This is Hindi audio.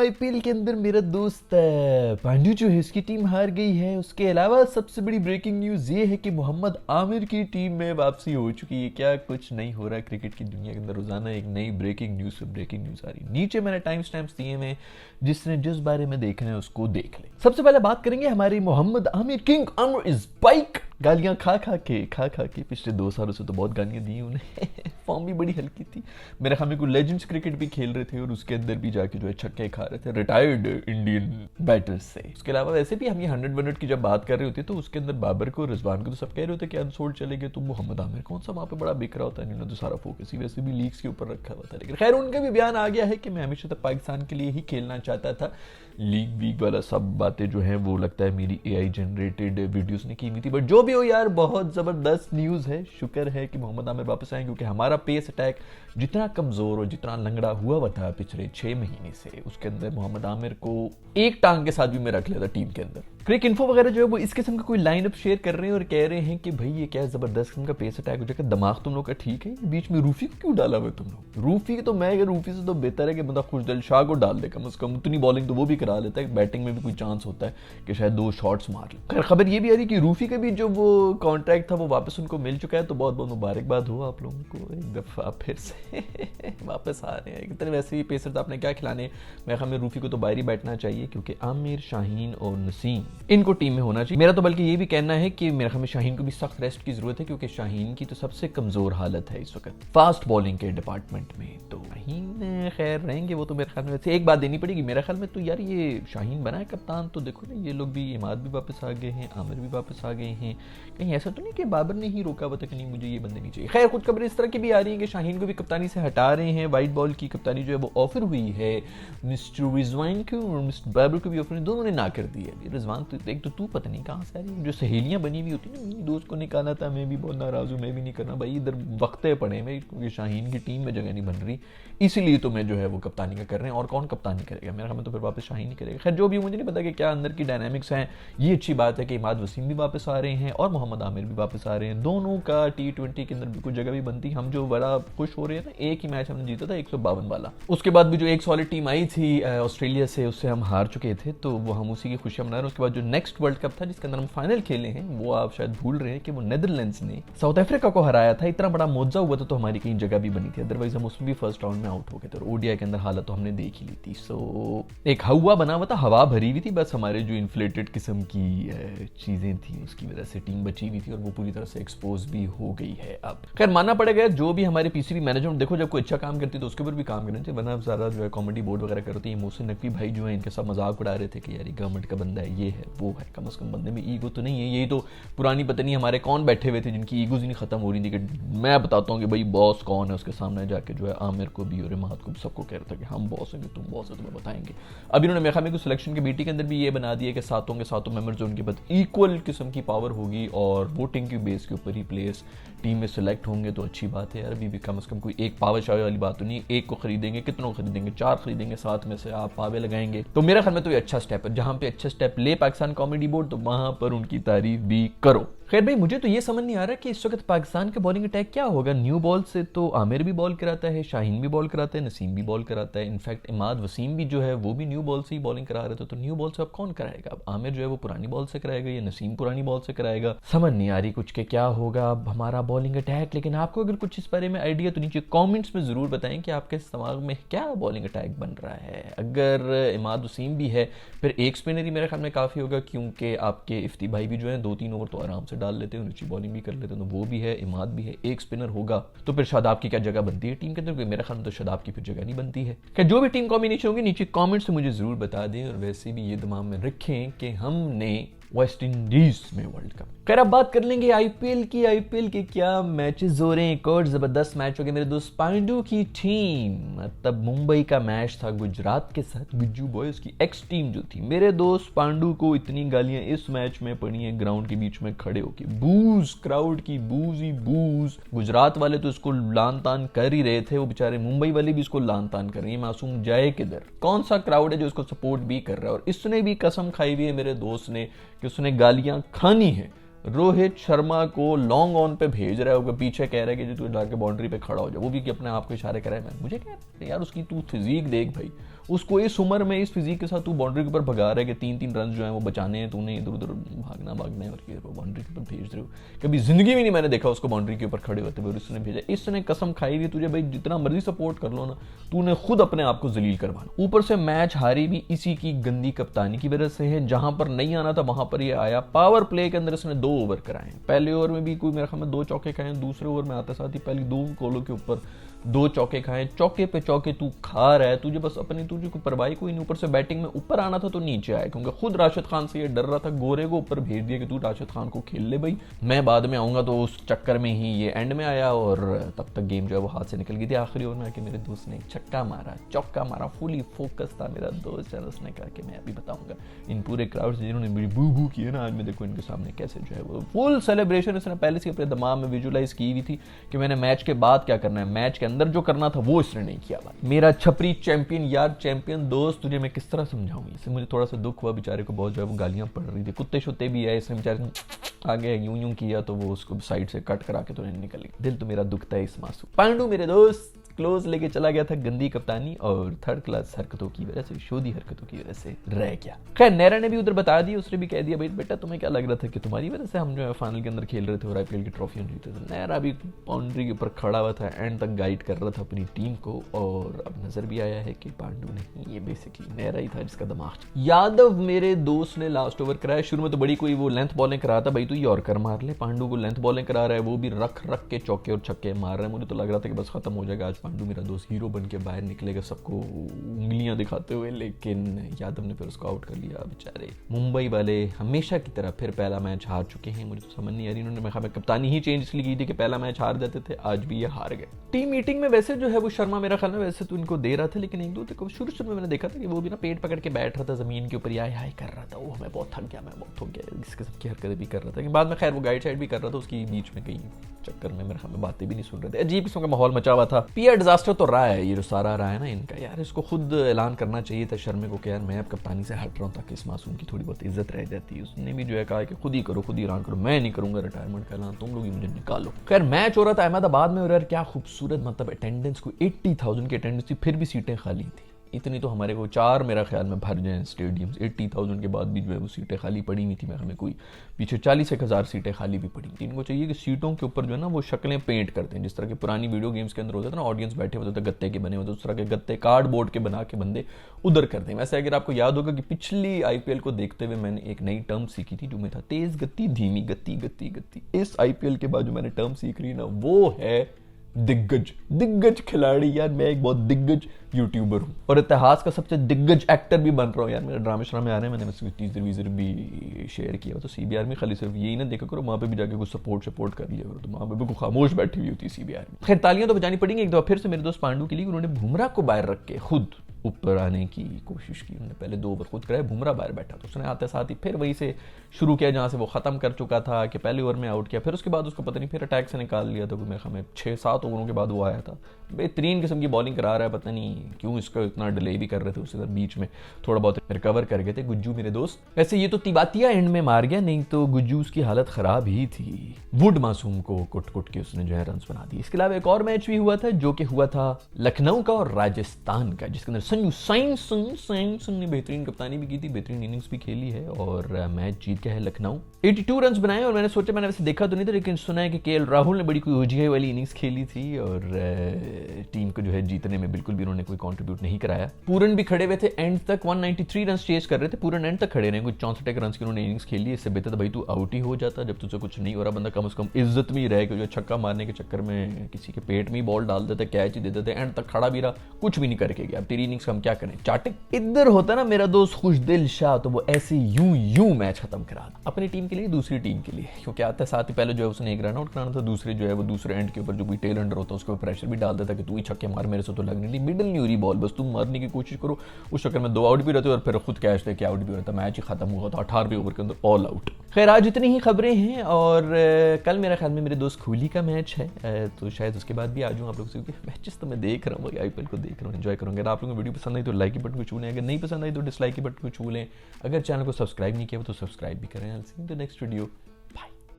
आईपीएल के अंदर मेरा दोस्त पांड्यू जो है उसकी टीम हार गई है। उसके अलावा सबसे बड़ी ब्रेकिंग न्यूज़ ये है कि मोहम्मद आमिर की टीम में वापसी हो चुकी है। क्या कुछ नहीं हो रहा है क्रिकेट की दुनिया के अंदर, रोजाना एक नई ब्रेकिंग न्यूज़ पे ब्रेकिंग न्यूज़ आ रही है। नीचे मैंने टाइम स्टैम्प्स दिए हैं, जिसने जिस बारे में देखना है उसको देख ले। सबसे पहले बात करेंगे हमारी Mohammad Aamir, king Aamir is bike. गालियां खा खा के पिछले 2 सालों से तो बहुत गालियां दी उन्हें। फॉर्म भी बड़ी हल्की थी। मेरे ख्याल में कोई लेजेंड्स क्रिकेट भी खेल रहे थे और उसके अंदर भी जाके जो है छक्के खा रहे थे रिटायर्ड इंडियन बैटर्स से। उसके अलावा वैसे भी हम ये 100 की जब बात कर रहे होते तो उसके अंदर बाबर को, रिजवान को तो सब कह रहे होते कि अनसोल्ड चले गए, तो मोहम्मद आमिर कौन सा वहाँ पे बड़ा बिक रहा होता है। इन्होंने तो सारा फोकस ही वैसे भी लीग्स के ऊपर रखा हुआ था। लेकिन खैर उनका भी बयान आ गया है कि मैं हमेशा तक पाकिस्तान के लिए ही खेलना चाहता था। लीग वीग वाला सब बातें जो है वो लगता है मेरी एआई जनरेटेड वीडियोस ने की हुई थी। बट जो भी हो यार, बहुत जबरदस्त न्यूज़ है। शुक्र है कि मोहम्मद आमिर वापस आए, क्योंकि हमारा पेस अटैक जितना कमजोर और जितना लंगड़ा हुआ था पिछले 6 महीने से, उसके अंदर मोहम्मद आमिर को एक टांग के साथ भी मैं रख लेता टीम के अंदर। क्रिक इन्फो वगैरह जो है वो इस किस्म का कोई लाइनअप शेयर कर रहे हैं और कह रहे हैं कि भाई ये क्या जबरदस्त किस्म का पेस अटैक हो जाएगा। दिमाग तुम लोग का ठीक है, बीच में रूफी को क्यों डाला हुआ तुम लोग? रूफी तो मैं रूफी से तो बेहतर है कि बंदा खुशदिल शाह को डाल दे, कम से कम उतनी बॉलिंग तो वो भी करा लेता है, बैटिंग में भी कोई चांस होता है कि शायद 2 शॉट्स मार ले। खैर खबर ये भी आ रही कि रूफी का भी जो वो कॉन्ट्रैक्ट था वो वापस उनको मिल चुका है, तो बहुत बहुत मुबारकबाद हो आप लोगों को, एक दफा फिर से वापस आ रहे हैं। इतने वैसे ही पेसर आपने क्या खिलाने, मैं हमें रूफी को तो बाहर ही बैठना चाहिए, क्योंकि आमिर, शाहीन और नसीम इनको टीम में होना चाहिए। मेरा तो बल्कि ये भी कहना है कि मेरे ख्याल में शाहीन को भी सख्त रेस्ट की जरूरत है, क्योंकि शाहीन की तो सबसे कमजोर हालत है इस वक्त फास्ट बॉलिंग के डिपार्टमेंट में। तो शाहीन खैर रहेंगे वो तो मेरे ख्याल में। वैसे एक बात देनी पड़ेगी मेरे ख्याल में, तो यार ये शाहीन बना है कप्तान, तो देखो ना ये लोग भी, इमाद भी वापस आ गए हैं, आमिर भी वापस आ गए हैं। कहीं ऐसा तो नहीं कि बाबर ने ही रोका हुआ था कि नहीं मुझे ये बंदे नहीं चाहिए। खैर कुछ खबरें इस तरह की भी आ रही है कि शाहीन को भी कप्तानी से हटा रहे हैं। वाइट बॉल की कप्तानी जो है वो ऑफर हुई है मिस्टर रिजवान को और मिस्टर बाबर को भी ऑफर, दोनों ने ना कर दी है। रिजवान तो एक तो तू पता नहीं कहाँ से आ रही है, जो सहेलियां बनी हुई होती है ना, दोस्त को निकाला था, मैं भी बहुत नाराज हूँ, मैं भी नहीं करना भाई, इधर वक्ते पड़े में, क्योंकि शाहीन की टीम में जगह नहीं बन रही, इसीलिए तो मैं जो है वो कप्तानी का कर रहे हैं। और कौन कप्तानी करेगा मेरे ख्याल में, तो फिर वापस शाहीन ही करेगा। खैर जो भी, मुझे नहीं पता कि क्या अंदर की डायनामिक्स हैं। ये अच्छी बात है कि इमाद वसीम भी वापस आ रहे हैं और मोहम्मद आमिर भी वापस आ रहे हैं। दोनों का T20 के अंदर भी कुछ जगह भी बनती। हम जो बड़ा खुश हो रहे हैं ना, एक ही मैच हमने जीता था 152 वाला, उसके बाद भी जो एक सॉलिड टीम आई थी ऑस्ट्रेलिया से, उससे हम हार चुके थे, तो वो हम उसी की खुशियां मना रहे हैं। उसके बाद जो नेक्स्ट वर्ल्ड कप था जिसके अंदर हम फाइनल खेले हैं, वो आप शायद भूल रहे हैं कि वो नेदरलैंड्स ने साउथ अफ्रीका को हराया था। इतना बड़ा मुआवजा हुआ था, तो हमारी कहीं जगह भी बनी थी, अदरवाइज हम उसमें भी फर्स्ट राउंड में आउट हो गए थे। और ओडीआई के अंदर हालत तो हमने देख ही ली थी। सो एक हवा बना हुआ था, हवा भरी हुई थी, बस हमारे जो इन्फ्लेटेड किस्म की चीजें थी उसकी वजह से टीम बची हुई थी और वो पूरी तरह से एक्सपोज भी हो गई है। अब खैर मानना पड़ेगा, जो भी हमारे पीसीबी मैनेजमेंट, देखो जब कोई अच्छा काम करती है तो उसके ऊपर भी काम करना चाहिए, वरना ज्यादा जो है कॉमेडी बोर्ड वगैरह करते हैं। मोहसिन नकवी भाई जो है, इनके सब मजाक उड़ा रहे थे कि यार गवर्नमेंट का बंदा है, ये है वो है, कम से कम बंदे में ईगो तो नहीं है। यही तो पुरानी पता नहीं हमारे कौन बैठे हुए थे जिनकी ईगोज ही नहीं खत्म हो रही थी, कि मैं बताता हूँ कि भाई बॉस कौन है, उसके सामने जाके जो है आमिर को भी और इमाद को भी सबको कह रहा था कि हम बॉस हैं, तुम बॉस है, तुम्हें बताएंगे। अब इन्होंने मेरे ख्याल में सिलेक्शन कमेटी के अंदर भी ये बना दिया कि सातों के सातों मेंबर्स उनके पास इक्वल किस्म की पावर होगी और वोटिंग की बेस के ऊपर ही प्लेयर्स टीम में सिलेक्ट होंगे। तो अच्छी बात है यार, अभी भी कम से कम कोई एक पावे शावे वाली बात तो नहीं। एक को खरीदेंगे, कितनों खरीदेंगे, 4 खरीदेंगे, 7 में से आप पावे लगाएंगे। तो मेरे ख्याल में तो ये अच्छा स्टेप है। जहां पे अच्छा स्टेप ले पाकिस्तान कॉमेडी बोर्ड, तो वहां पर उनकी तारीफ भी करो। खैर भाई, मुझे तो ये समझ नहीं आ रहा कि इस वक्त पाकिस्तान का बॉलिंग अटैक क्या होगा। न्यू बॉल से तो आमिर भी बॉल कराता है, शाहीन भी बॉल कराता है, नसीम भी बॉल कराता है। इनफैक्ट इमाद वसीम भी जो है वो भी न्यू बॉल से ही बॉलिंग करा रहे थे। तो न्यू बॉल से अब कौन कराएगा? अब आमिर जो है वो पुरानी बॉल से कराएगा या नसीम पुरानी बॉल से कराएगा? समझ नहीं आ रही कुछ के क्या होगा अब हमारा बॉलिंग अटैक। लेकिन आपको अगर कुछ इस बारे में आइडिया तो नीचे कॉमेंट्स में जरूर बताएं कि आपके दिमाग में क्या बॉलिंग अटैक बन रहा है। अगर इमाद वसीम भी है, फिर एक स्पिनर ही मेरे ख्याल में काफी होगा, क्योंकि आपके इफ्ती भाई भी जो है 2-3 ओवर तो आराम से डाल लेते हैं, बॉलिंग भी कर लेते हैं, तो वो भी है, इमाद भी है, एक स्पिनर होगा। तो फिर शादाब की क्या जगह बनती है टीम के अंदर? मेरे ख्याल में तो शादाब की फिर जगह नहीं बनती है। क्या जो भी टीम कॉम्बिनेशन होगी नीचे कमेंट्स में मुझे जरूर बता दें। और वैसे भी ये दिमाग में रखें कि हमने वेस्ट इंडीज में वर्ल्ड कप। खैर अब बात कर लेंगे आईपीएल की। आईपीएल के क्या मैचेस हो रहे हैं, एक और जबरदस्त मैच हो गया मेरे दोस्त पांडू की टीम, तब मुंबई का मैच था गुजरात के साथ, बिज्जू बॉयज की एक्स टीम जो थी। मेरे दोस्त पांडू को इतनी गालियां इस मैच में पड़ी हैं ग्राउंड के बीच में खड़े होके, बूज, क्राउड की बूज ही बूज। गुजरात वाले तो इसको लान तान कर ही रहे थे, वो बेचारे मुंबई वाले भी इसको लान तान कर रही है। मासूम जाए किधर? कौन सा क्राउड है जो इसको सपोर्ट भी कर रहा है? और इसने भी कसम खाई हुई है मेरे दोस्त ने कि उसने गालियां खानी है। रोहित शर्मा को लॉन्ग ऑन पे भेज रहा है, होगा पीछे कह रहा है कि जो तू जाके बाउंड्री पे खड़ा हो जाए, वो भी कि अपने आप को इशारे कर रहा है। मुझे कह यार उसकी तू फिजीक देख भाई, उसको इस उम्र में इस फिजिक के साथ तू बाउंड्री के ऊपर भगा रहा है कि 3-3 रन जो है वो बचाने हैं, तूने इधर उधर भागना है और ये बाउंड्री के ऊपर भेज रहे हो। कभी जिंदगी में नहीं मैंने देखा उसको बाउंड्री के ऊपर खड़े होते हुए, उसने भेजा। इसने कसम खाई हुई तुझे भाई जितना मर्जी सपोर्ट कर लो ना, तूने खुद अपने आप को जलील करवाना। ऊपर से मैच हारी भी इसी की गंदी कप्तानी की वजह से है। जहां पर नहीं आना था वहां पर ये आया। पावर प्ले के अंदर इसने 2 ओवर कराए। पहले ओवर में भी कोई मेरे ख्याल में 2 चौके खाए, दूसरे ओवर में आते साथ ही पहले 2 गोलों के ऊपर 2 चौके खाए। चौके पे चौके तू खा रहा है, तुझे बस अपनी तुझे कोई परवाही कोई नहीं। ऊपर से बैटिंग में ऊपर आना था तो नीचे आया, क्योंकि खुद राशिद खान से ये डर रहा था। गोरे को ऊपर भेज दिया कि तू राशिद खान को खेल ले भाई, मैं बाद में आऊंगा। तो उस चक्कर में ही ये एंड में आया और तब तक गेम जो है वो हाथ से निकल गई थी। आखिरी ओवर में आके मेरे दोस्त ने छक्का मारा, चौका मारा, फुली फोकस था मेरा दोस्त। उसने कहा कि मैं अभी बताऊंगा इन पूरे क्राउड से जिन्होंने मेरी बू बू की है ना, आज मैं देखो इनके सामने कैसे जो है वो फुल सेलिब्रेशन इसने पहले से अपने दिमाग में विजुलाइज की हुई थी कि मैंने मैच के बाद क्या करना है, मैच के अंदर जो करना था वो इसने नहीं किया। भाई मेरा छपरी चैंपियन यार, चैंपियन दोस्त, तुझे मैं किस तरह समझाऊं। इससे मुझे थोड़ा सा दुख हुआ, बेचारे को बहुत जो है वो गालियां पड़ रही थी। कुत्ते शुत्ते भी है, इसने बेचारे आगे यूं किया तो वो उसको साइड से कट करा के तो नहीं निकल गई। दिल तो मेरा दुखता है इस मासूम पांडू मेरे दोस्त क्लोज लेके चला गया था गंदी कप्तानी और थर्ड क्लास हरकतों की वजह से, शोधी हरकतों की वजह से रह गया। खैर नेहरा ने भी उधर बता दिया, उसने भी कह दिया भाई बेटा तुम्हें क्या लग रहा था कि तुम्हारी वजह से हम जो है फाइनल के अंदर खेल रहे थे और आईपीएल की ट्रॉफियां जीते थे। नेहरा भी बाउंड्री के ऊपर खड़ा हुआ था, एंड तक गाइड कर रहा था अपनी टीम को। और अब नजर भी आया है कि पांडू नहीं, ये बेसिकली नेहरा ही था जिसका दिमाग। यादव मेरे दोस्त ने लास्ट ओवर कराया। शुरू में तो बड़ी कोई वो लेंथ बॉलिंग करा था, भाई तू यॉर्कर मार ले। पांडू को लेंथ बॉलिंग करा रहा है, वो भी रख के चौके और छक्के मार रहा है। मुझे तो लग रहा था कि बस खत्म हो जाएगा आज, पांडू मेरा दोस्त हीरो बन के बाहर निकलेगा सबको उंगलियां दिखाते हुए। लेकिन यादव ने फिर उसको आउट कर लिया। बेचारे मुंबई वाले हमेशा की तरह फिर पहला मैच हार चुके हैं। मुझे तो समझ नहीं आ रही, इन्होंने मैं कप्तानी ही चेंज इसलिए की थी कि पहला मैच हार जाते थे, आज भी ये हार गए। टीम मीटिंग में वैसे जो है वो शर्मा मेरा ख्याल में वैसे तो इनको दे रहा था, लेकिन एक दो तो शुरू में मैंने देखा था कि वो भी ना पेट पकड़ के बैठ रहा था जमीन के ऊपर, हाय कर रहा था। वो मैं बहुत थक गया, मैं बहुत हो गया, इसके सबकी हरकतें भी कर रहा था। कि बाद में खैर वो गाइड साइड भी कर रहा था, उसकी बीच में कहीं चक्कर में मेरे ख्याल में बातें भी नहीं सुन रहे थे। अजीब किस्म का माहौल मचा हुआ था। पीआर डिजास्टर तो रहा है, ये जो सारा रहा है ना इनका, यार इसको खुद ऐलान करना चाहिए था शर्मे को कि यार मैं अब कप्तानी से हट रहा हूँ, ताकि इस मासूम की थोड़ी बहुत इज्जत रह जाती है। उसने भी जो है कहा कि खुद ही करो, खुद ही ऐलान करो, मैं नहीं करूंगा रिटायरमेंट का ऐलान, तुम लोग ही मुझे निकालो। खैर मैच हो रहा था अहमदाबाद में और यार क्या खूबसूरत, मतलब अटेंडेंस को 80,000 की अटेंडेंस थी, फिर भी सीटें खाली थी। इतनी तो हमारे को 4 मेरा ख्याल में भर जाए स्टेडियम्स, 80,000 के बाद भी जो है वो सीटें खाली पड़ी हुई थी। मैं हमें कोई पीछे 40,000 सीटें खाली भी पड़ी थी। इनको चाहिए कि सीटों के ऊपर जो है ना वो शक्लें पेंट करते हैं, जिस तरह की पुरानी वीडियो गेम्स के अंदर होता था ना, ऑडियंस बैठे होते थे गत्ते के बने होते, उस तरह के गत्ते कार्डबोर्ड के बना के बंदे उधर कर दें। वैसे अगर आपको याद होगा कि पिछली आईपीएल को देखते हुए मैंने एक नई टर्म सीखी थी जो मैं था तेज गति धीमी गति गति गति। इस आईपीएल के बाद जो मैंने टर्म सीख रही ना वो है दिग्गज खिलाड़ी। यार मैं एक बहुत दिग्गज यूट्यूबर हूँ और इतिहास का सबसे दिग्गज एक्टर भी बन रहा हूँ। यार मेरे ड्रामे श्रामे आ रहे हैं, मैंने बस टीजर वीजर भी शेयर किया। तो सीबीआर में खाली सिर्फ यही ना देखा करो, वहाँ पे भी जाके कुछ सपोर्ट कर लिया करो। तो वहाँ पे भी खामोश बैठी हुई होती है सीबीआर में। खैर तालियां तो बजानी पड़ेंगी एक दफा फिर से मेरे दोस्त पांडू के लिए। उन्होंने बुमराह को बाहर रख के खुद ऊपर आने की कोशिश की। उन्होंने पहले 2 ओवर खुद कराए, बुमराह बाहर बैठा, तो उसने आते साथ ही फिर वहीं से शुरू किया जहाँ से वो खत्म कर चुका था कि पहले ओवर में आउट किया। फिर उसके बाद उसको पता नहीं फिर अटैक से निकाल लिया था। मेरे ख्याल में 6-7 ओवरों के बाद वो आया था। बेहतरीन किस्म की बॉलिंग करा रहा है, पता नहीं क्यों इसका इतना डिले भी कर रहे थे उसके बीच में, थोड़ा बहुत रिकवर कर गए थे गुज्जू मेरे दोस्त। वैसे ये तो तिबातिया एंड में मार गया, नहीं तो गुज्जू उसकी हालत खराब ही थी। वुड मासूम को कुट के उसने जो है रन बना दिए। इसके अलावा एक और मैच भी हुआ था जो कि हुआ था लखनऊ का और राजस्थान का, जिसके अंदर संजू सैमसन ने बेहतरीन कप्तानी भी की थी, बेहतरीन इनिंग्स भी खेली है और मैच जीत गया है लखनऊ। 82 रन बनाए और मैंने सोचा, मैंने वैसे देखा तो नहीं था लेकिन सुना है कि केएल राहुल ने बड़ी कोई ओजीआई वाली इनिंग्स खेली थी और टीम को जो है जीतने में बिल्कुल भी उन्होंने कोई कंट्रीब्यूट नहीं कराया। पूरन भी खड़े हुए थे एंड तक, 193 रन चेज कर रहे थे, पूरन एंड तक खड़े रहे, कुछ 64 रन की उन्होंने इनिंग्स खेली। इससे बेहतर था भाई तू आउट ही हो जाता, जब तुझसे कुछ नहीं हो रहा बंदा कम से कम इज्जत में ही रहे, क्योंकि छक्का मारने के चक्कर में किसी के पेट में ही बॉल डाल देते, कैच ही दे देते, एंड तक खड़ा भी रहा, कुछ भी नहीं करके गया। अब तेरी इनिंग्स हम क्या करें, चाटे। इधर होता ना मेरा दोस्त खुशदिल शाह, तो वो ऐसे यूं मैच खत्म करा अपनी टीम के लिए, दूसरी टीम के लिए, क्योंकि आता साथ ही पहले जो है उसने एक रन आउट कराना था, दूसरे जो है वो दूसरे एंड के ऊपर जो कोई टेल एंडर होता है उसके ऊपर प्रेशर भी डाल देता कि तू ही छक्के मार, मेरे से तो लगनी नहीं, मिडल नहीं हो रही बॉल, बस तुम मारने की कोशिश करो। उस चक्कर में 2 आउट भी रहते और फिर खुद कैच लेके आउट भी रहता, मैच ही खत्म हुआ था 18वें ओवर के अंदर ऑल आउट। खैर आज इतनी ही खबरें हैं और कल मेरा ख्याल में मेरे दोस्त कोहली का मैच है, तो शायद उसके बाद भी आ जाऊँ आप लोग से, क्योंकि मैचेस तो मैं देख रहा हूँ, आईपीएल को देख रहा हूँ, एंजॉय करूँगा। अगर आप लोगों को वीडियो पसंद आई तो लाइक के बटन को छू लें, अगर नहीं पसंद आई तो डिसलाइक के बटन को छू लें। अगर चैनल को सब्सक्राइब नहीं किया तो सब्सक्राइब भी करें। Next video.